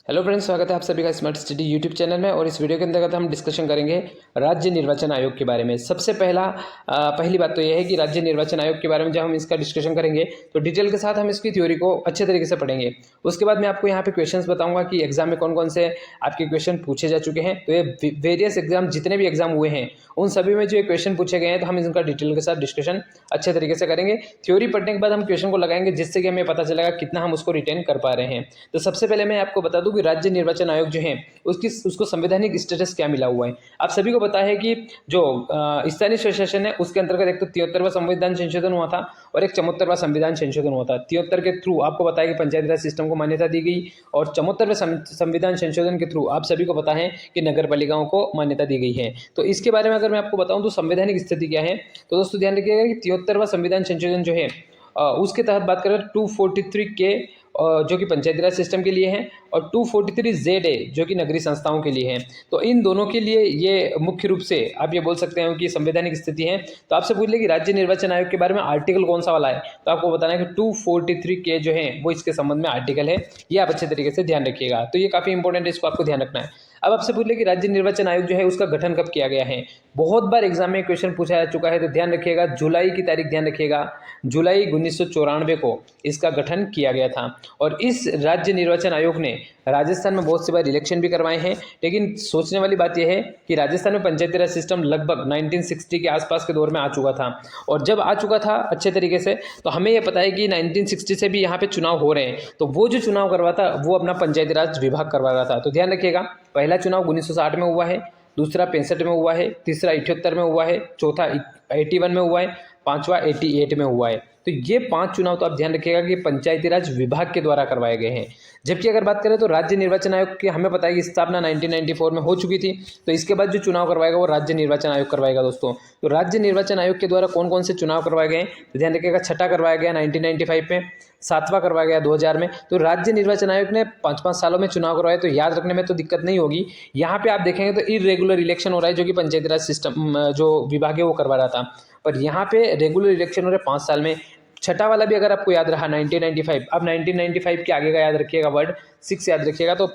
Hello friends, स्वागत है आप सभी का स्मार्ट स्टडी यूट्यूब चैनल में। और इस वीडियो के अंतर्गत हम डिस्कशन करेंगे राज्य निर्वाचन आयोग के बारे में। सबसे पहली बात तो यह है कि राज्य निर्वाचन आयोग के बारे में जब हम इसका डिस्कशन करेंगे तो डिटेल के साथ हम इसकी थ्योरी को अच्छे तरीके से पढ़ेंगे। उसके बाद मैं आपको यहाँ पे क्वेश्चंस बताऊंगा कि एग्जाम में कौन कौन से आपके क्वेश्चन पूछे जा चुके हैं। तो ये वेरियस एग्जाम, जितने भी एग्जाम हुए हैं उन सभी में जो ये क्वेश्चन पूछे गए हैं, तो हम इनका डिटेल के साथ डिस्कशन अच्छे तरीके से करेंगे। थ्योरी पढ़ने के बाद हम क्वेश्चन को लगाएंगे, जिससे कि हमें पता चलेगा कितना हम उसको रिटेन कर पा रहे हैं। तो सबसे पहले मैं आपको बता दूं कि राज्य निर्वाचन आयोग जो है उसको संवैधानिक स्टेटस क्या मिला हुआ है। आप सभी को पता है कि जो स्थानीय स्वशासन है उसके अंतर्गत एक तो 73वां संविधान संशोधन हुआ था और एक 74वां संविधान संशोधन हुआ था। 73 के थ्रू आपको पता है कि पंचायती राज सिस्टम को मान्यता दी गई और 74वें संविधान संशोधन के थ्रू आप सभी को पता है कि नगर पालिकाओं को मान्यता दी गई है। तो इसके बारे में अगर मैं आपको बताऊं तो संवैधानिक स्थिति क्या है, तो दोस्तों ध्यान रखिएगा कि 73वां संविधान संशोधन जो है उसके तहत बात करें 243 के जो कि पंचायती राज सिस्टम के लिए है और 243 ZA जो कि नगरीय संस्थाओं के लिए है। तो इन दोनों के लिए ये मुख्य रूप से आप ये बोल सकते हो कि संवैधानिक स्थिति है। तो आपसे पूछ ले कि राज्य निर्वाचन आयोग के बारे में आर्टिकल कौन सा वाला है, तो आपको बताना है कि 243 के जो है वो इसके संबंध में आर्टिकल है। ये आप अच्छे तरीके से ध्यान रखिएगा, तो ये काफ़ी इंपॉर्टेंट है, इसको आपको ध्यान रखना है। अब आपसे पूछ ले कि राज्य निर्वाचन आयोग जो है उसका गठन कब किया गया है। बहुत बार एग्जाम में क्वेश्चन पूछा जा चुका है, तो ध्यान रखिएगा, जुलाई की तारीख ध्यान रखिएगा, जुलाई 1994 को इसका गठन किया गया था। और इस राज्य निर्वाचन आयोग ने राजस्थान में बहुत सी बार इलेक्शन भी करवाए हैं। लेकिन सोचने वाली बात यह है कि राजस्थान में पंचायती राज सिस्टम लगभग 1960 के आसपास के दौर में आ चुका था। और जब आ चुका था अच्छे तरीके से, तो हमें यह पता है कि 1960 से भी यहाँ पे चुनाव हो रहे हैं। तो वो जो चुनाव करवाता वो अपना पंचायती राज विभाग करवा रहा था। तो ध्यान रखिएगा, पहला चुनाव 1960 में हुआ है, दूसरा 65 में हुआ है, तीसरा 78 में हुआ है, चौथा 81 में हुआ है, पांचवा 88 में हुआ है। तो ये 5 चुनाव तो आप ध्यान रखिएगा कि पंचायती राज विभाग के द्वारा करवाए गए हैं। जबकि अगर बात करें तो राज्य निर्वाचन आयोग की हमें पता है कि स्थापना 1994 में हो चुकी थी। तो इसके बाद जो चुनाव करवाएगा वो राज्य निर्वाचन आयोग करवाएगा दोस्तों। तो राज्य निर्वाचन आयोग के द्वारा कौन कौन से चुनाव करवाए गए हैं, तो ध्यान रखिएगा, छठा करवाया गया 1995 में, 7वां करवाया गया 2000 में। तो राज्य निर्वाचन आयोग ने 5-5 सालों में चुनाव करवाए, तो याद रखने में तो दिक्कत नहीं होगी। यहाँ पे आप देखेंगे तो इरेगुलर इलेक्शन हो रहा है, जो कि पंचायती राज सिस्टम जो विभाग है वो करवा रहा था। पर यहाँ पे रेगुलर इलेक्शन हो रहे 5 साल में। छठा वाला भी अगर आपको याद रहा 1995, अब 1995 के आगे का याद रखिएगा, वर्ड 6 याद रखिएगा। तो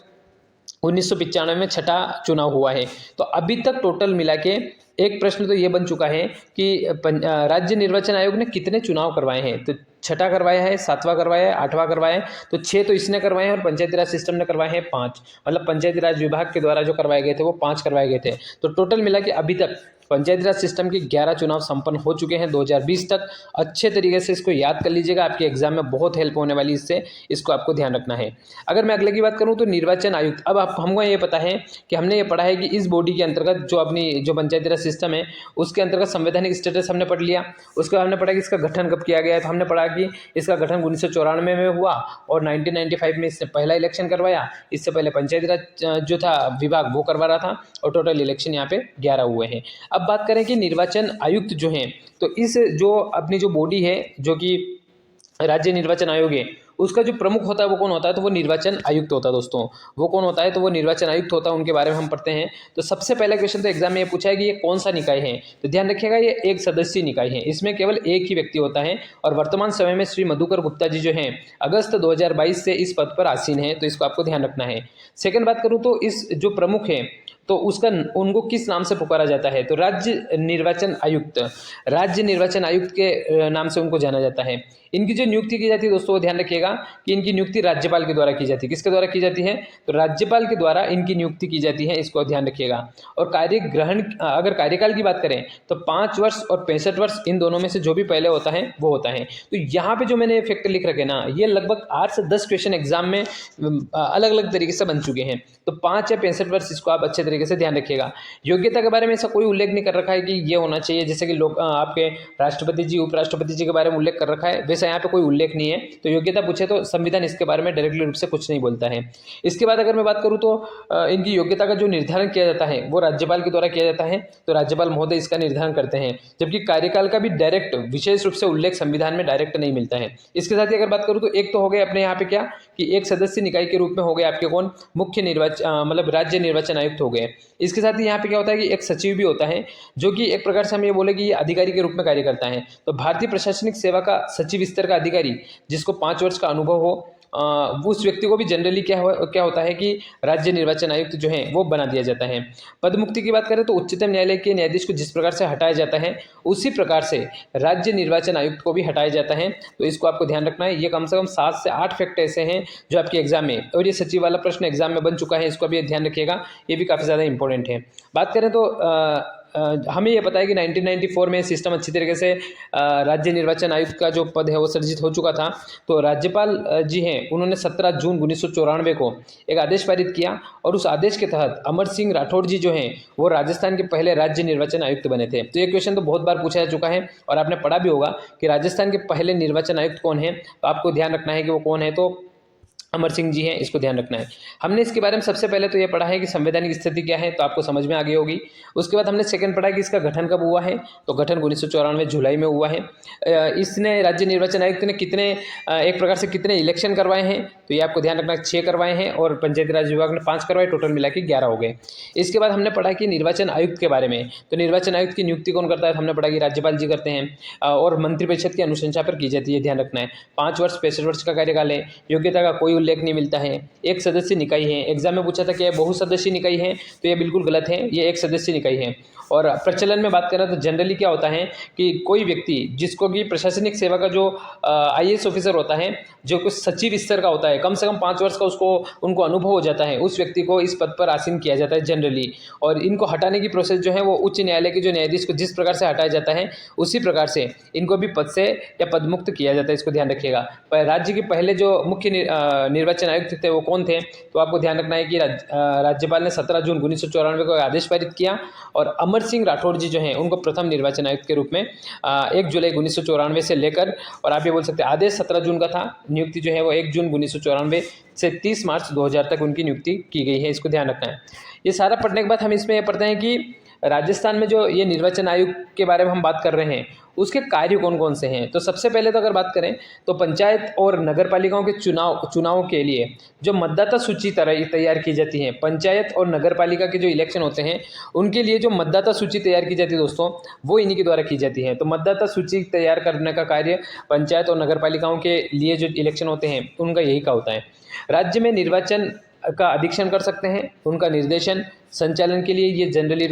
1995 में छठा चुनाव हुआ है। तो अभी तक टोटल मिला के एक प्रश्न तो ये बन चुका है कि राज्य निर्वाचन आयोग ने कितने चुनाव करवाए हैं। तो छठा करवाया है, 7वां करवाया है, 8वां करवाया है, तो 6 तो इसने करवाए हैं और पंचायती राज सिस्टम ने करवाए हैं 5। मतलब पंचायती राज विभाग के द्वारा जो करवाए गए थे वो 5 करवाए गए थे। तो टोटल मिला के अभी तक पंचायती राज सिस्टम के 11 चुनाव संपन्न हो चुके हैं 2020 तक। अच्छे तरीके से इसको याद कर लीजिएगा, आपके एग्जाम में बहुत हेल्प होने वाली इससे, इसको आपको ध्यान रखना है। अगर मैं अगले की बात करूं तो निर्वाचन आयुक्त, अब आप हमको ये पता है कि हमने ये पढ़ा है कि इस बॉडी के अंतर्गत जो अपनी जो पंचायती राज सिस्टम है उसके अंतर्गत संवैधानिक स्टेटस हमने पढ़ लिया। उसके बाद हमने पढ़ा कि इसका गठन कब किया गया है, तो हमने पढ़ा कि इसका गठन 1994 में हुआ और 1995 में इसने पहला इलेक्शन करवाया। इससे पहले पंचायती राज जो था विभाग वो करवा रहा था और टोटल इलेक्शन यहाँ पे 11 हुए हैं। अब बात करें कि निर्वाचन आयुक्त जो हैं, तो इस जो अपनी जो बॉडी है जो कि राज्य निर्वाचन आयोग है, उसका जो प्रमुख होता है वो कौन होता है, तो वो निर्वाचन आयुक्त होता है दोस्तों। वो कौन होता है, तो वो निर्वाचन आयुक्त होता है। उनके बारे में हम पढ़ते हैं। तो सबसे पहला क्वेश्चन तो एग्जाम में ये पूछा है कि ये कौन सा निकाय है, तो ध्यान रखिएगा ये एक सदस्यीय निकाय है। इसमें केवल एक ही व्यक्ति होता है और वर्तमान समय में श्री मधुकर गुप्ता जी जो हैं अगस्त 2022 से इस पद पर आसीन है। तो इसको आपको ध्यान रखना है। सेकंड बात करूँ तो इस जो प्रमुख है तो उसका उनको किस नाम से पुकारा जाता है, तो राज्य निर्वाचन आयुक्त, राज्य निर्वाचन आयुक्त के नाम से उनको जाना जाता है। इनकी जो नियुक्ति की जाती है दोस्तों, ध्यान रखिएगा कि इनकी नियुक्ति राज्यपाल के द्वारा की जाती है। किसके द्वारा की जाती है, तो राज्यपाल के द्वारा इनकी नियुक्ति की जाती है, इसको ध्यान रखिएगा। और कार्यग्रहण, अगर कार्यकाल की बात करें तो 5 वर्ष और 65 वर्ष, इन दोनों में से जो भी पहले होता है वो होता है। तो यहाँ पे जो मैंने फैक्टर लिख रखे ना, ये लगभग 8 से 10 क्वेश्चन एग्जाम में अलग अलग तरीके से बन चुके हैं। तो 5 या 65 वर्ष, इसको आप अच्छे तरीके से ध्यान रखिएगा। योग्यता के बारे में ऐसा कोई उल्लेख नहीं कर रखा है कि ये होना चाहिए, जैसे कि लोग आपके राष्ट्रपति जी, उपराष्ट्रपति जी के बारे में उल्लेख कर रखा है, वैसा यहाँ पे कोई उल्लेख नहीं है। तो योग्यता पूछे तो संविधान इसके बारे में डायरेक्टली रूप से कुछ नहीं बोलता है। इसके बाद अगर मैं बात करूँ तो इनकी योग्यता का जो निर्धारण किया जाता है वो राज्यपाल के द्वारा किया जाता है। तो राज्यपाल महोदय इसका निर्धारण करते हैं। जबकि कार्यकाल का भी डायरेक्ट विशेष रूप से उल्लेख संविधान में डायरेक्ट नहीं मिलता है। इसके साथ ही अगर बात करूँ तो एक तो हो गए अपने यहाँ पे क्या कि एक सदस्य निकाय के रूप में हो गए आपके कौन, मुख्य निर्वाचन मतलब राज्य निर्वाचन आयुक्त हो गए। इसके साथ ही यहाँ पे क्या होता है कि एक सचिव भी होता है, जो कि एक प्रकार से हम ये बोले कि ये अधिकारी के रूप में कार्य करता है। तो भारतीय प्रशासनिक सेवा का सचिव स्तर का अधिकारी जिसको 5 वर्ष का अनुभव हो उस व्यक्ति को भी जनरली क्या होता है कि राज्य निर्वाचन आयुक्त जो है वो बना दिया जाता है। पद मुक्ति की बात करें तो उच्चतम न्यायालय के न्यायाधीश को जिस प्रकार से हटाया जाता है उसी प्रकार से राज्य निर्वाचन आयुक्त को भी हटाया जाता है। तो इसको आपको ध्यान रखना है। ये कम से कम 7 से 8 फैक्ट ऐसे हैं जो आपके एग्जाम में, और ये सचिव वाला प्रश्न एग्जाम में बन चुका है, इसको भी ध्यान रखिएगा, ये भी काफ़ी ज़्यादा इंपॉर्टेंट है। बात करें तो हमें ये पता है कि 1994 में सिस्टम अच्छी तरीके से राज्य निर्वाचन आयुक्त का जो पद है वो सर्जित हो चुका था। तो राज्यपाल जी हैं उन्होंने 17 जून 1994 को एक आदेश पारित किया, और उस आदेश के तहत अमर सिंह राठौड़ जी जो हैं वो राजस्थान के पहले राज्य निर्वाचन आयुक्त बने थे। तो ये क्वेश्चन तो बहुत बार पूछा जा चुका है और आपने पढ़ा भी होगा कि राजस्थान के पहले निर्वाचन आयुक्त कौन है। तो आपको ध्यान रखना है कि वो कौन है, तो अमर सिंह जी हैं, इसको ध्यान रखना है। हमने इसके बारे में सबसे पहले तो ये पढ़ा है कि संवैधानिक स्थिति क्या है, तो आपको समझ में आ गई होगी। उसके बाद हमने सेकंड पढ़ा कि इसका गठन कब हुआ है, तो गठन 1994 जुलाई में हुआ है। इसने राज्य निर्वाचन आयुक्त ने एक प्रकार से कितने इलेक्शन करवाए हैं, तो ये आपको ध्यान रखना, 6 करवाए हैं, और पंचायती राज विभाग ने 5 करवाए, टोटल मिला के 11 हो गए। इसके बाद हमने पढ़ा कि निर्वाचन आयुक्त के बारे में, तो निर्वाचन आयुक्त की नियुक्ति कौन करता है, हमने पढ़ा कि राज्यपाल जी करते हैं, और मंत्रिपरिषद की अनुशंसा पर की जाती है, ध्यान रखना है। 5 वर्ष 65 वर्ष का कार्यकाल है, योग्यता का कोई उल्लेख नहीं मिलता है, एक सदस्य निकाय है। एग्जाम में पूछा था कि यह बहुसदस्यीय निकाय है, तो यह बिल्कुल गलत है, ये एक सदस्य निकाय है। और प्रचलन में बात करें तो जनरली क्या होता है कि कोई व्यक्ति जिसको कि प्रशासनिक सेवा का जो IAS ऑफिसर होता है, जो कुछ सचिव स्तर का होता है, कम से कम 5 वर्ष का उनको अनुभव हो जाता है, उस व्यक्ति को इस पद पर आसीन किया जाता है जनरली। और इनको हटाने की प्रोसेस जो है वो उच्च न्यायालय के जो न्यायाधीश को जिस प्रकार से हटाया जाता है उसी प्रकार से इनको भी पद से या पदमुक्त किया जाता है, इसको ध्यान रखिएगा। पर राज्य के पहले जो मुख्य निर्वाचन आयुक्त थे वो कौन थे, तो आपको ध्यान रखना है कि राज्यपाल ने 17 जून 1994 को आदेश पारित किया, और अमर सिंह राठौड़ जी जो हैं उनको प्रथम निर्वाचन आयुक्त के रूप में 1 जुलाई 1994 से लेकर, और आप ये बोल सकते हैं आदेश 17 जून का था, नियुक्ति जो है वो 1 जून 1994 से 30 मार्च 2000 तक उनकी नियुक्ति की गई है, इसको ध्यान रखना है। ये सारा पढ़ने के बाद हम इसमें ये पढ़ते हैं कि राजस्थान में जो ये निर्वाचन आयोग के बारे में हम बात कर रहे हैं उसके कार्य कौन कौन से हैं। तो सबसे पहले तो अगर बात करें तो पंचायत और नगर पालिकाओं के चुनाव के लिए जो मतदाता सूची तैयार की जाती है, पंचायत और नगर पालिका के जो इलेक्शन होते हैं उनके लिए जो मतदाता सूची तैयार की जाती है दोस्तों, वो इन्हीं के द्वारा की जाती है। तो मतदाता सूची तैयार करने का कार्य पंचायत और नगर पालिकाओं के लिए जो इलेक्शन होते हैं उनका यही का होता है। राज्य में निर्वाचन का अधीक्षण कर सकते हैं, उनका निर्देशन संचालन के लिए ये जनरली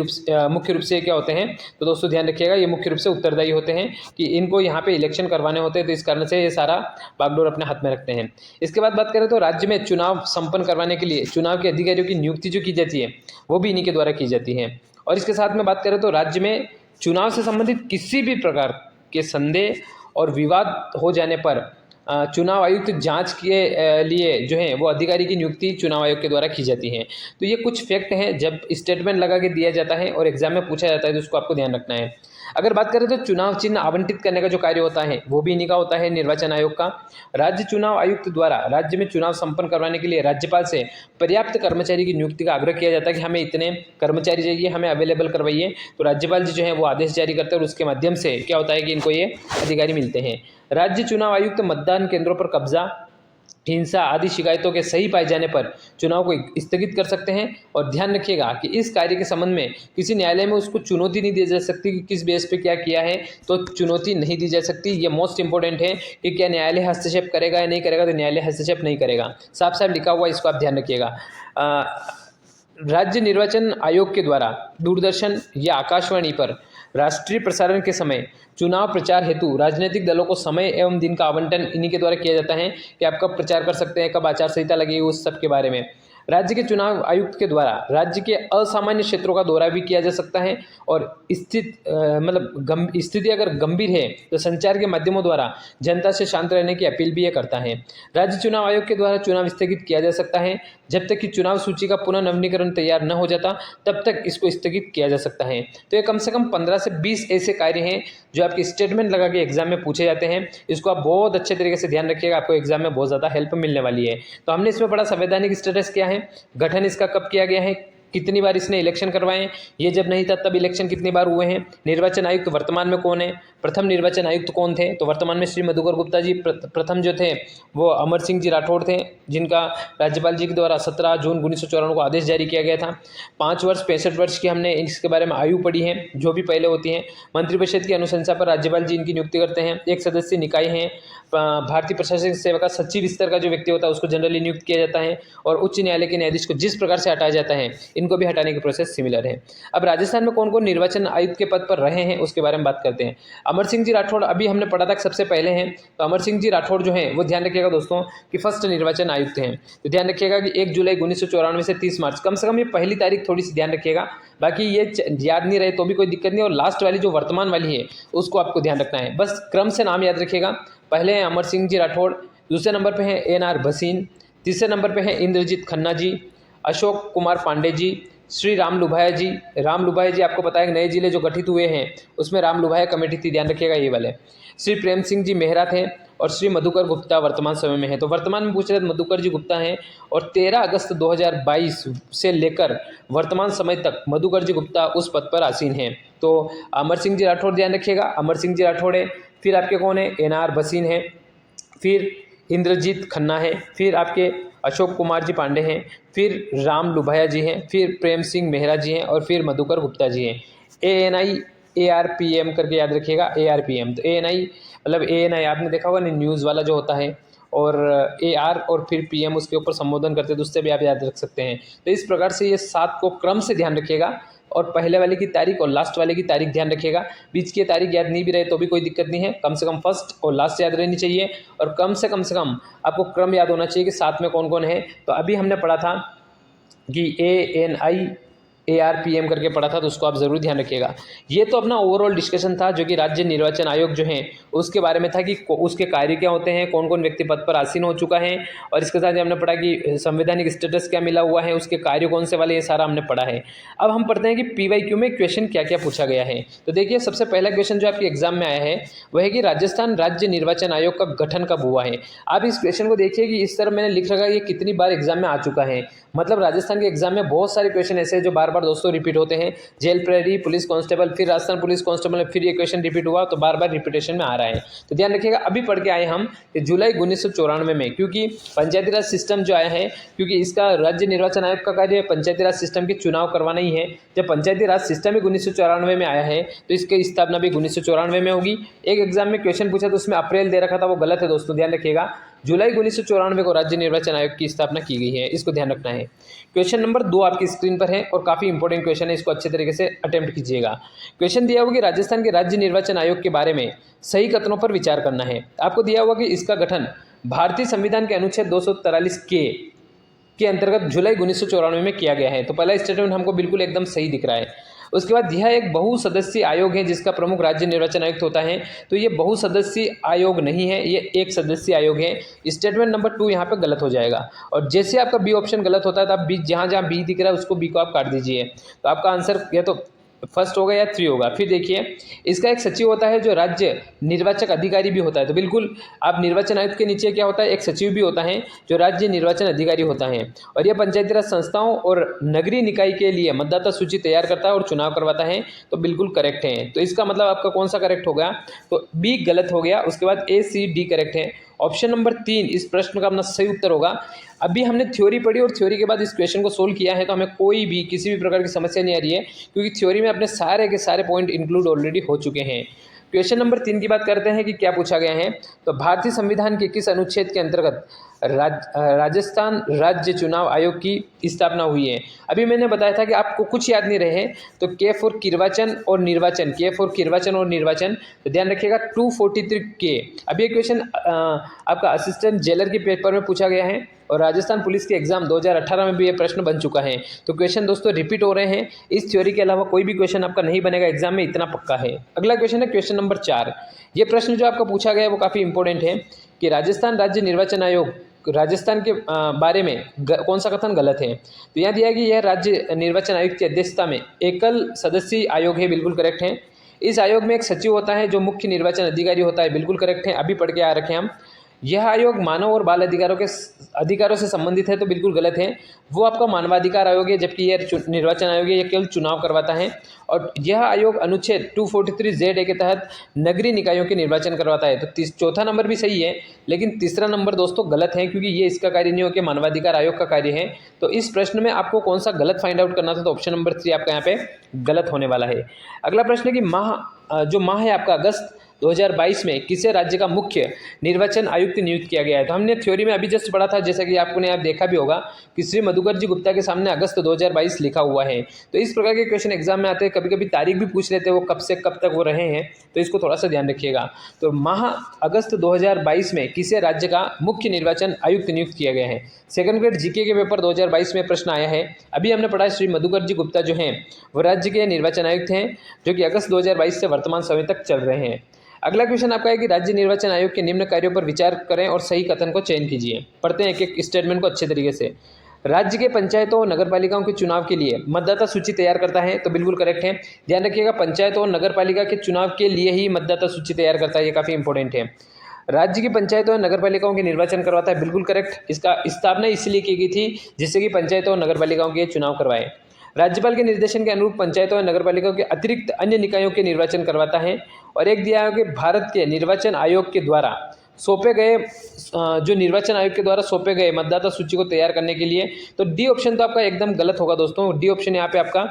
मुख्य रूप से क्या होते हैं, तो दोस्तों ध्यान रखिएगा ये मुख्य रूप से उत्तरदायी होते हैं कि इनको यहाँ पे इलेक्शन करवाने होते हैं, तो इस कारण से ये सारा बागडोर अपने हाथ में रखते हैं। इसके बाद बात करें तो राज्य में चुनाव संपन्न करवाने के लिए चुनाव के अधिकारियों की नियुक्ति जो की जाती है वो भी इन्हीं के द्वारा की जाती है। और इसके साथ में बात करें तो राज्य में चुनाव से संबंधित किसी भी प्रकार के संदेह और विवाद हो जाने पर चुनाव आयुक्त जांच के लिए जो है वो अधिकारी की नियुक्ति चुनाव आयोग के द्वारा की जाती है। तो ये कुछ फैक्ट हैं, जब स्टेटमेंट लगा के दिया जाता है और एग्जाम में पूछा जाता है तो उसको आपको ध्यान रखना है। अगर बात करें तो चुनाव चिन्ह आवंटित करने का जो कार्य होता है वो भी इन्हीं का होता है, निर्वाचन आयोग का। राज्य चुनाव आयुक्त द्वारा राज्य में चुनाव संपन्न करवाने के लिए राज्यपाल से पर्याप्त कर्मचारी की नियुक्ति का आग्रह किया जाता है कि हमें इतने कर्मचारी चाहिए, हमें अवेलेबल करवाइए। तो राज्यपाल जी जो है वो आदेश जारी करते हैं और उसके माध्यम से क्या होता है कि इनको ये अधिकारी मिलते हैं। राज्य चुनाव आयुक्त मतदान केंद्रों पर कब्जा, हिंसा आदि शिकायतों के सही पाए जाने पर चुनाव को स्थगित कर सकते हैं। और ध्यान रखिएगा कि इस कार्य के संबंध में किसी न्यायालय में उसको चुनौती नहीं दी जा सकती कि किस बेस पे क्या किया है, तो चुनौती नहीं दी जा सकती। ये मोस्ट इंपॉर्टेंट है कि क्या न्यायालय हस्तक्षेप करेगा या नहीं करेगा, तो न्यायालय हस्तक्षेप नहीं करेगा, साफ साफ लिखा हुआ, इसको आप ध्यान रखिएगा। राज्य निर्वाचन आयोग के द्वारा दूरदर्शन या आकाशवाणी पर राष्ट्रीय प्रसारण के समय चुनाव प्रचार हेतु राजनीतिक दलों को समय एवं दिन का आवंटन इन्हीं के द्वारा किया जाता है कि आप कब प्रचार कर सकते हैं, कब आचार संहिता लगेगी, उस सब के बारे में। राज्य के चुनाव आयुक्त के द्वारा राज्य के असामान्य क्षेत्रों का दौरा भी किया जा सकता है, और स्थिति अगर गंभीर है तो संचार के माध्यमों द्वारा जनता से शांत रहने की अपील भी ये करता है। राज्य चुनाव आयोग के द्वारा चुनाव स्थगित किया जा सकता है, जब तक कि चुनाव सूची का पुनः नवीनीकरण तैयार न हो जाता तब तक इसको स्थगित किया जा सकता है। तो ये कम से कम 15 से 20 ऐसे कार्य हैं जो आपके स्टेटमेंट लगा के एग्जाम में पूछे जाते हैं। इसको आप बहुत अच्छे तरीके से ध्यान रखिएगा, आपको एग्जाम में बहुत ज़्यादा हेल्प मिलने वाली है। तो हमने इसमें पढ़ा संवैधानिक स्टेटस क्या है, गठन इसका कब किया गया है, कितनी बार इसने इलेक्शन करवाए, ये जब नहीं था तब इलेक्शन कितनी बार हुए हैं। निर्वाचन आयुक्त वर्तमान में कौन है, प्रथम निर्वाचन आयुक्त कौन थे, तो वर्तमान में श्री मधुकर गुप्ता जी। प्रथम जो थे वो अमर सिंह जी राठौड़ थे, जिनका राज्यपाल जी के द्वारा 17 जून 1954 को आदेश जारी किया गया था। 5 वर्ष 65 वर्ष की हमने इसके बारे में आयु पढ़ी है, जो भी पहले होती हैं। मंत्रिपरिषद की अनुशंसा पर राज्यपाल जी इनकी नियुक्ति करते हैं। एक सदस्यीय निकाय है। भारतीय प्रशासनिक सेवा का सचिव स्तर का जो व्यक्ति होता है उसको जनरली नियुक्त किया जाता है, और उच्च न्यायालय के न्यायाधीश को जिस प्रकार से हटाया जाता है इनको भी हटाने की प्रोसेस सिमिलर है। अब राजस्थान में कौन कौन निर्वाचन आयुक्त के पद पर रहे हैं उसके बारे में बात करते हैं। अमर सिंह जी राठौड़ अभी हमने पढ़ा था सबसे पहले हैं, तो अमर सिंह जी राठौड़ जो है वो ध्यान रखिएगा दोस्तों कि फर्स्ट निर्वाचन आयुक्त हैं। तो ध्यान रखिएगा कि 1 जुलाई 1994 से 30 मार्च, कम से कम ये पहली तारीख थोड़ी सी ध्यान रखिएगा, बाकी ये याद नहीं रहे तो भी कोई दिक्कत नहीं। और लास्ट वाली जो वर्तमान वाली है उसको आपको ध्यान रखना है, बस क्रम से नाम याद रखिएगा। पहले हैं अमर सिंह जी राठौड़, दूसरे नंबर पे हैं एन.आर. भसीन, तीसरे नंबर पे हैं इंद्रजीत खन्ना जी, अशोक कुमार पांडे जी, श्री राम लुभाया जी। राम लुभाया जी आपको पता है नए जिले जो गठित हुए हैं उसमें राम लुभाया कमेटी थी, ध्यान रखिएगा ये वाले। श्री प्रेम सिंह जी मेहरा थे, और श्री मधुकर गुप्ता वर्तमान समय में है। तो वर्तमान में पूछ रहे थे मधुकर जी गुप्ता हैं, और 13 अगस्त 2022 से लेकर वर्तमान समय तक मधुकर जी गुप्ता उस पद पर आसीन हैं। तो अमर सिंह जी राठौड़ ध्यान रखिएगा, अमर सिंह जी राठौड़ है। फिर आपके कौन है, एन.आर. भसीन है, फिर इंद्रजीत खन्ना है, फिर आपके अशोक कुमार जी पांडे हैं, फिर राम लुभाया जी हैं, फिर प्रेम सिंह मेहरा जी हैं, और फिर मधुकर गुप्ता जी हैं। ANI ARPM करके याद रखिएगा, ARPM। तो ANI मतलब ANI आपने देखा होगा न्यूज़ वाला जो होता है, और AR और फिर PM उसके ऊपर संबोधन करते हैं, तो उससे भी आप याद रख सकते हैं। तो इस प्रकार से ये 7 को क्रम से ध्यान रखिएगा, और पहले वाले की तारीख और लास्ट वाले की तारीख ध्यान रखिएगा। बीच की तारीख याद नहीं भी रहे तो भी कोई दिक्कत नहीं है, कम से कम फर्स्ट और लास्ट याद रहनी चाहिए, और कम से कम आपको क्रम याद होना चाहिए कि साथ में कौन कौन है। तो अभी हमने पढ़ा था कि ANI ARPM करके पढ़ा था, तो उसको आप ज़रूर ध्यान रखिएगा। ये तो अपना ओवरऑल डिस्कशन था जो कि राज्य निर्वाचन आयोग जो है उसके बारे में था कि उसके कार्य क्या होते हैं, कौन कौन व्यक्ति पद पर आसीन हो चुका है, और इसके साथ हमने पढ़ा कि संवैधानिक स्टेटस क्या मिला हुआ है, उसके कार्य कौन से वाले, ये सारा हमने पढ़ा है। अब हम पढ़ते हैं कि PYQ में क्वेश्चन क्या क्या पूछा गया है। तो देखिए सबसे पहला क्वेश्चन जो आपके एग्जाम में आया है वह है कि राजस्थान राज्य निर्वाचन आयोग का गठन कब हुआ है। आप इस क्वेश्चन को देखिए कि इस तरह मैंने लिख रखा है ये कितनी बार एग्जाम में आ चुका है। मतलब राजस्थान के एग्जाम में बहुत सारे क्वेश्चन ऐसे हैं जो बार बार दोस्तों रिपीट होते हैं। जेल प्रहरी, पुलिस कांस्टेबल, फिर राजस्थान पुलिस कांस्टेबल, फिर ये क्वेश्चन रिपीट हुआ, तो बार बार रिपीटेशन में आ रहा है। तो ध्यान रखिएगा, अभी पढ़ के आए हम कि जुलाई 1994 में, क्योंकि पंचायती राज सिस्टम जो आया है, क्योंकि इसका राज्य निर्वाचन आयोग का कार्य पंचायती राज सिस्टम के चुनाव करवाना ही है। जब पंचायती राज सिस्टम ही 1994 में आया है तो इसकी स्थापना भी 1994 में होगी। एक एग्जाम में क्वेश्चन पूछा तो उसमें अप्रैल दे रखा था, वो गलत है दोस्तों, ध्यान रखिएगा। जुलाई 1994 को राज्य निर्वाचन आयोग की स्थापना की गई है, इसको ध्यान रखना है। क्वेश्चन नंबर 2 आपकी स्क्रीन पर है और काफ़ी इंपॉर्टेंट क्वेश्चन है, इसको अच्छे तरीके से अटेम्प्ट कीजिएगा। क्वेश्चन दिया हुआ कि राजस्थान के राज्य निर्वाचन आयोग के बारे में सही कथनों पर विचार करना है। आपको दिया हुआ कि इसका गठन भारतीय संविधान के अनुच्छेद 243 के अंतर्गत जुलाई 1994 में किया गया है। तो पहला स्टेटमेंट हमको बिल्कुल एकदम सही दिख रहा है। उसके बाद यह एक बहुसदस्यीय आयोग है जिसका प्रमुख राज्य निर्वाचन आयुक्त होता है। तो ये बहुसदस्यीय आयोग नहीं है, ये एक सदस्यीय आयोग है। स्टेटमेंट नंबर 2 यहाँ पे गलत हो जाएगा, और जैसे आपका बी ऑप्शन गलत होता है तो आप बी, जहाँ जहाँ बी दिख रहा है उसको बी को आप काट दीजिए। तो आपका आंसर या तो फर्स्ट होगा या 3 होगा। फिर देखिए इसका एक सचिव होता है जो राज्य निर्वाचक अधिकारी भी होता है। तो बिल्कुल आप निर्वाचन आयुक्त के नीचे क्या होता है, एक सचिव भी होता है जो राज्य निर्वाचन अधिकारी होता है, और यह पंचायती राज संस्थाओं और नगरीय निकाय के लिए मतदाता सूची तैयार करता है और चुनाव करवाता है। तो बिल्कुल करेक्ट है। तो इसका मतलब आपका कौन सा करेक्ट हो गया, तो बी गलत हो गया। उसके बाद A, C, D करेक्ट है। ऑप्शन नंबर 3 इस प्रश्न का अपना सही उत्तर होगा। अभी हमने थ्योरी पढ़ी और थ्योरी के बाद इस क्वेश्चन को सोल्व किया है, तो हमें कोई भी किसी भी प्रकार की समस्या नहीं आ रही है, क्योंकि थ्योरी में अपने सारे के सारे पॉइंट इंक्लूड ऑलरेडी हो चुके हैं। क्वेश्चन नंबर 3 की बात करते हैं कि क्या पूछा गया है। तो भारतीय संविधान के किस अनुच्छेद के अंतर्गत राजस्थान राज्य चुनाव आयोग की स्थापना हुई है। अभी मैंने बताया था कि आपको कुछ याद नहीं रहे, तो K फॉर किरवाचन और निर्वाचन, K फॉर किरवाचन और निर्वाचन, तो ध्यान रखिएगा 243K। अभी ये क्वेश्चन आपका असिस्टेंट जेलर के पेपर में पूछा गया है, और राजस्थान पुलिस के एग्जाम 2018 में भी ये प्रश्न बन चुका है। तो क्वेश्चन दोस्तों रिपीट हो रहे हैं। इस थ्योरी के अलावा कोई भी क्वेश्चन आपका नहीं बनेगा एग्जाम में, इतना पक्का है। अगला क्वेश्चन है क्वेश्चन नंबर 4। ये प्रश्न जो आपका पूछा गया है वो काफ़ी इंपॉर्टेंट है कि राजस्थान राज्य निर्वाचन आयोग राजस्थान के बारे में कौन सा कथन गलत है। तो यहाँ दिया है कि यह राज्य निर्वाचन आयोग की अध्यक्षता में एकल सदस्यीय आयोग है, बिल्कुल करेक्ट है। इस आयोग में एक सचिव होता है जो मुख्य निर्वाचन अधिकारी होता है, बिल्कुल करेक्ट है, अभी पढ़ के आ रखे हैं हम। यह आयोग मानव और बाल अधिकारों से संबंधित है, तो बिल्कुल गलत है। वो आपका मानवाधिकार आयोग है, जबकि यह निर्वाचन आयोग है, यह केवल चुनाव करवाता है। और यह आयोग अनुच्छेद 243(ZA) के तहत नगरीय निकायों के निर्वाचन करवाता है। तो चौथा नंबर भी सही है, लेकिन तीसरा नंबर दोस्तों गलत है, क्योंकि ये इसका कार्य नहीं हो कि मानवाधिकार आयोग का कार्य है। तो इस प्रश्न में आपको कौन सा गलत फाइंड आउट करना था, तो ऑप्शन नंबर 3 आपका यहाँ पे गलत होने वाला है। अगला प्रश्न है कि जो माह है आपका अगस्त 2022 में किसे राज्य का मुख्य निर्वाचन आयुक्त नियुक्त किया गया है। तो हमने थ्योरी में अभी जस्ट पढ़ा था, जैसा कि आपने आप देखा भी होगा कि श्री मधुकर जी गुप्ता के सामने अगस्त 2022 लिखा हुआ है। तो इस प्रकार के क्वेश्चन एग्जाम में आते हैं, कभी कभी तारीख भी पूछ लेते हैं, वो कब से कब तक वो रहे हैं, तो इसको थोड़ा सा ध्यान रखिएगा। तो माह अगस्त 2022 में किसे राज्य का मुख्य निर्वाचन आयुक्त नियुक्त किया गया है। सेकंड ग्रेड जीके के पेपर 2022 में प्रश्न आया है। अभी हमने पढ़ा श्री मधुकर जी गुप्ता जो हैं वो राज्य के निर्वाचन आयुक्त हैं, जो कि अगस्त 2022 से वर्तमान समय तक चल रहे हैं। अगला क्वेश्चन आपका है कि राज्य निर्वाचन आयोग के निम्न कार्यों पर विचार करें और सही कथन को चयन कीजिए। पढ़ते हैं एक एक स्टेटमेंट को अच्छे तरीके से। राज्य के पंचायतों और नगरपालिकाओं के चुनाव के लिए मतदाता सूची तैयार करता है, तो बिल्कुल करेक्ट है। ध्यान रखिएगा, पंचायतों और नगरपालिका के चुनाव के लिए ही मतदाता सूची तैयार करता है, ये काफ़ी इंपॉर्टेंट है। राज्य की पंचायतों और नगरपालिकाओं के निर्वाचन करवाता है, बिल्कुल करेक्ट। इसका स्थापना इसलिए की गई थी जिससे कि पंचायतों और नगरपालिकाओं के चुनाव करवाए। राज्यपाल के निर्देशन के अनुरूप पंचायतों और नगरपालिकाओं के अतिरिक्त अन्य निकायों के निर्वाचन करवाता है। और एक दिया है कि भारत के निर्वाचन आयोग के द्वारा सौंपे गए जो निर्वाचन आयोग के द्वारा सौंपे गए मतदाता सूची को तैयार करने के लिए, तो डी ऑप्शन तो आपका एकदम गलत होगा दोस्तों। डी ऑप्शन यहाँ पे आपका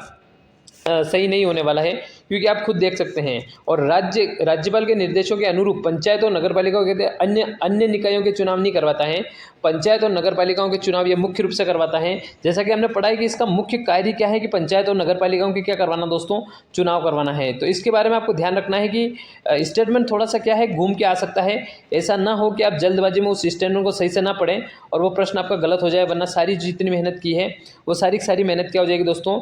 सही नहीं होने वाला है, क्योंकि आप खुद देख सकते हैं। और राज्यपाल के निर्देशों के अनुरूप पंचायत और नगरपालिकाओं के अन्य निकायों के चुनाव नहीं करवाता है। पंचायत और नगरपालिकाओं के चुनाव ये मुख्य रूप से करवाता है। जैसा कि हमने पढ़ा है कि इसका मुख्य कार्य क्या है कि पंचायत और नगरपालिकाओं के क्या करवाना दोस्तों, चुनाव करवाना है। तो इसके बारे में आपको ध्यान रखना है कि स्टेटमेंट थोड़ा सा क्या है, घूम के आ सकता है। ऐसा ना हो कि आप जल्दबाजी में उस स्टेटमेंट को सही से ना पढ़ें और वो प्रश्न आपका गलत हो जाए, वरना सारी जितनी मेहनत की है वो सारी मेहनत क्या हो जाएगी दोस्तों,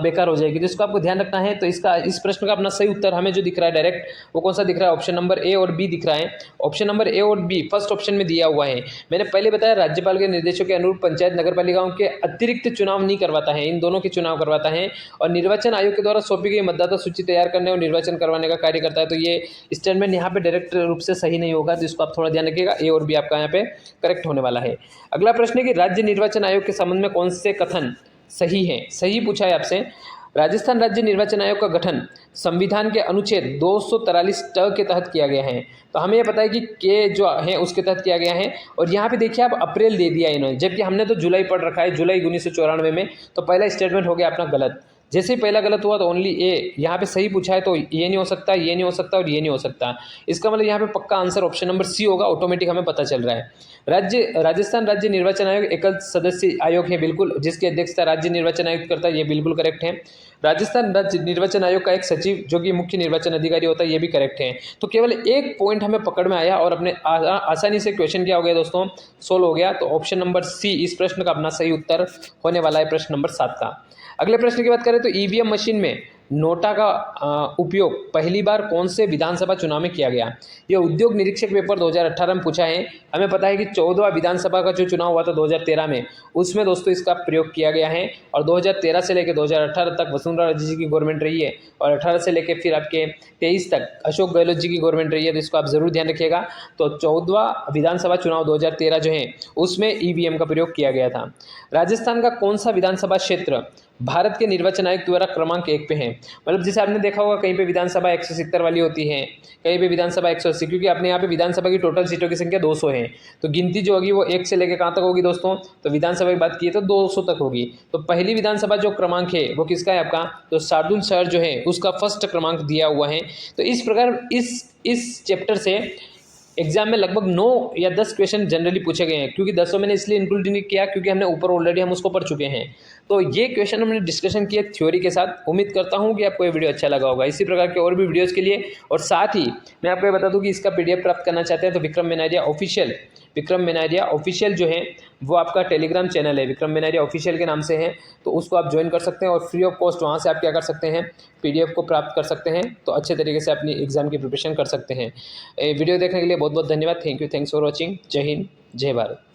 बेकार हो जाएगी। तो इसको आपको ध्यान रखना है। तो इस प्रश्न का अपना सही उत्तर हमें जो दिख रहा है डायरेक्ट, वो कौन सा दिख रहा है, ऑप्शन नंबर ए और बी दिख रहा है। ऑप्शन नंबर ए और बी फर्स्ट ऑप्शन में दिया हुआ है। मैंने पहले बताया राज्यपाल के निर्देशों के अनुरूप पंचायत नगरपालिकाओं के अतिरिक्त चुनाव नहीं करवाता है, इन दोनों के चुनाव करवाता है। और निर्वाचन आयोग के द्वारा सौंपी गई मतदाता सूची तैयार करने और निर्वाचन करवाने का कार्य करता है। तो ये स्टेटमेंट यहाँ पे डायरेक्ट रूप से सही नहीं होगा, तो इसको आप थोड़ा ध्यान रखिएगा। ए और बी आपका यहाँ पे करेक्ट होने वाला है। अगला प्रश्न है कि राज्य निर्वाचन आयोग के संबंध में कौन से कथन सही है। सही पूछा है आपसे। राजस्थान राज्य निर्वाचन आयोग का गठन संविधान के अनुच्छेद 243 के तहत किया गया है। तो हमें यह पता है कि के जो है उसके तहत किया गया है। और यहाँ पे देखिए आप अप्रैल दे दिया इन्होंने, जबकि हमने तो जुलाई पढ़ रखा है, जुलाई 1994 में। तो पहला स्टेटमेंट हो गया अपना गलत। जैसे ही पहला गलत हुआ तो ओनली ए यहाँ पे सही पूछा है, तो ये नहीं हो सकता, ये नहीं हो सकता और ये नहीं हो सकता। इसका मतलब यहाँ पे पक्का आंसर ऑप्शन नंबर सी होगा, ऑटोमेटिक हमें पता चल रहा है। राजस्थान राज्य निर्वाचन आयोग एकल सदस्य आयोग है, बिल्कुल, जिसकी अध्यक्षता राज्य निर्वाचन आयुक्त करता है, ये बिल्कुल करेक्ट है। राजस्थान राज्य निर्वाचन आयोग का एक सचिव जो कि मुख्य निर्वाचन अधिकारी होता है, ये भी करेक्ट है। तो केवल एक पॉइंट हमें पकड़ में आया और अपने आसानी से क्वेश्चन क्या हो गया दोस्तों, सोल्व हो गया। तो ऑप्शन नंबर सी इस प्रश्न का अपना सही उत्तर होने वाला है, प्रश्न नंबर 7 का। अगले प्रश्न की बात करें तो ईवीएम मशीन में नोटा का उपयोग पहली बार कौन से विधानसभा चुनाव में किया गया। यह उद्योग निरीक्षक पेपर 2018 में पूछा है। हमें पता है कि 14वां विधानसभा का जो चुनाव हुआ था 2013 में, उसमें दोस्तों इसका प्रयोग किया गया है। और 2013 से लेकर 2018 तक वसुंधरा राजे जी की गवर्नमेंट रही है, और 18 से लेकर फिर आपके 23 तक अशोक गहलोत जी की गवर्नमेंट रही है। तो इसको आप जरूर ध्यान रखिएगा। तो 14वां विधानसभा चुनाव 2013 जो है उसमें ईवीएम का प्रयोग किया गया था। राजस्थान का कौन सा विधानसभा क्षेत्र भारत के निर्वाचन आयोग द्वारा क्रमांक 1 पे है। मतलब जैसे आपने देखा होगा कहीं पे विधानसभा 170 वाली होती है, कहीं पे विधानसभा 180, क्योंकि अपने यहाँ पे विधानसभा की टोटल सीटों की संख्या 200 है। तो गिनती जो होगी वो 1 से लेकर कहाँ तक होगी दोस्तों, तो विधानसभा की बात की तो 200 तक होगी। तो पहली विधानसभा जो क्रमांक है वो किसका है आपका, तो शार्दुल शहर जो है उसका फर्स्ट क्रमांक दिया हुआ है। तो इस प्रकार इस चैप्टर से एग्जाम में लगभग 9 या 10 क्वेश्चन जनरली पूछे गए हैं, क्योंकि 10 मैंने इसलिए इंक्लूड नहीं किया क्योंकि हमने ऊपर ऑलरेडी हम उसको पढ़ चुके हैं। तो ये क्वेश्चन हमने डिस्कशन किए थ्योरी के साथ। उम्मीद करता हूँ कि आपको ये वीडियो अच्छा लगा होगा। इसी प्रकार के और भी वीडियोज़ के लिए, और साथ ही मैं आपको ये बता दूँ कि इसका PDF प्राप्त करना चाहते हैं तो विक्रम मेनारिया ऑफिशियल जो है वो आपका टेलीग्राम चैनल है, विक्रम मेनारिया ऑफिशियल के नाम से है। तो उसको आप ज्वाइन कर सकते हैं और फ्री ऑफ कॉस्ट वहाँ से आप क्या कर सकते हैं, PDF को प्राप्त कर सकते हैं। तो अच्छे तरीके से अपनी एग्जाम की प्रिपरेशन कर सकते हैं। वीडियो देखने के लिए बहुत बहुत धन्यवाद। Thanks for watching. जय हिंद, जय भारत।